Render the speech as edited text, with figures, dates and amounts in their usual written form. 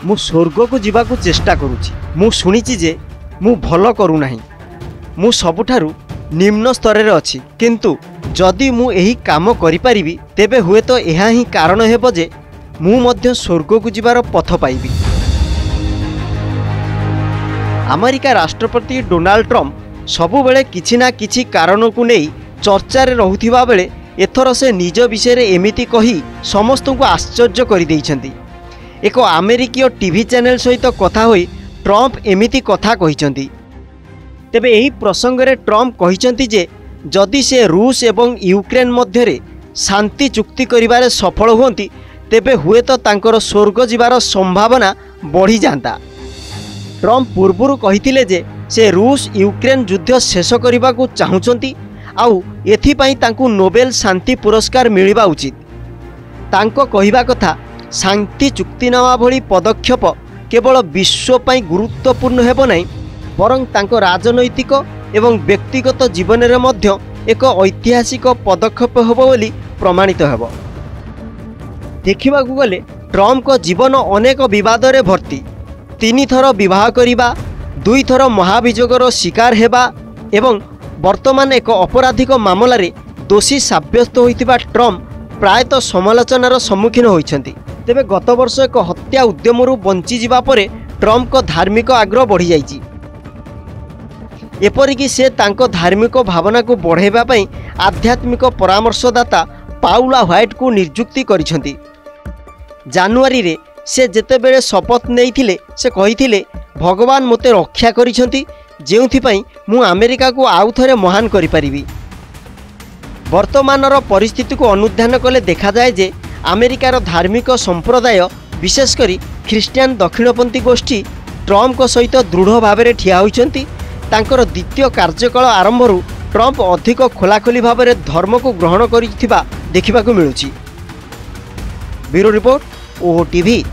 मु स्वर्ग को जीवाकू चेष्टा करुछि। मु शुणिछि जे मु भल करू नाही, मु सबुठारु निम्न स्तर रे अछि, किंतु जदि मु एही काम करि परिबि तेबे हुए तो एहा ही कारण हेबो जे मु मध्य स्वर्ग को जीवार पथ पाइबि। अमेरिका राष्ट्रपति डोनाल्ड ट्रम्प सबुबेले किछि ना किछि कारण को नहीं चर्चा रे रहुथिबा बेले एथर से निज विषय रे एमिति कही समस्त को आश्चर्य कर देइछन्ति। एक अमेरिकीय टीवी चैनल सहित कथा होई ट्रम्प एमिति कथा कहिछन्ति। तेबे एही प्रसंग रे ट्रम्प कहिछन्ति जे जदि से रूस एवं यूक्रेन मध्य रे शांति चुक्ति करिबारे सफल होंती तेबे हुए तो तांकर स्वर्ग जीवार संभावना बढ़ी जाता। ट्रम्प पूर्वरु कहिथिले जे से रूस यूक्रेन युद्ध शेष करने को चाहूँगी आउ एथिपाई तांकु नोबेल शांति पुरस्कार मिलिबा उचित। तांको कहिबा कथा शांति चुक्तिनामा भली पदक्षेप केवल विश्व पाई गुरुत्वपूर्ण हेबो नहीं बरं तांको राजनैतिक एवं व्यक्तिगत जीवन रे मध्य एक ऐतिहासिक पदक्षेप हेबो बोली प्रमाणित हेबो। देखिबा गले ट्रम्प को जीवन अनेक विवाद रे भर्ती। 3 थर विवाह करिबा, 2 थर महाभियोगर शिकार हेबा एवं वर्तमान एक अपराधिक मामला रे दोषी साब्यस्त होइतिबा ट्रम्प प्रायतः समालोचनार सम्मुखीन होइछन्ति। तेबे गत वर्ष एक हत्या उद्यमरू बंची जिबा परे ट्रम्प को धार्मिक आग्रह बढ़ी जाइछि। एपरिकी से तांको धार्मिक भावना को बढ़ाइबा पई आध्यात्मिक परामर्शदाता पाउला व्हाइट को नियुक्ति करिछन्ति। जानुआरी रे से जेतेबेले शपथ नैथिले से कहिथिले भगवान मोते रक्षा करिछन्ति जेउथिपाई मु अमेरिका को आउ थरे महान करि परिबी। वर्तमानर परिस्थिति को अनुध्यान कले देखा जाए जे अमेरिकार धार्मिक संप्रदाय विशेषकर ख्रीस्टियान दक्षिणपंथी गोष्ठी ट्रम्प को सहित दृढ़ भाव में ठिया होइछन्ति। तांकर द्वितीय कार्यकाल आरंभरू ट्रम्प अधिक खोलाखोली भाव में धर्म को ग्रहण करिथिबा देखिबाकू मिलुछि। Bureau report, OTV.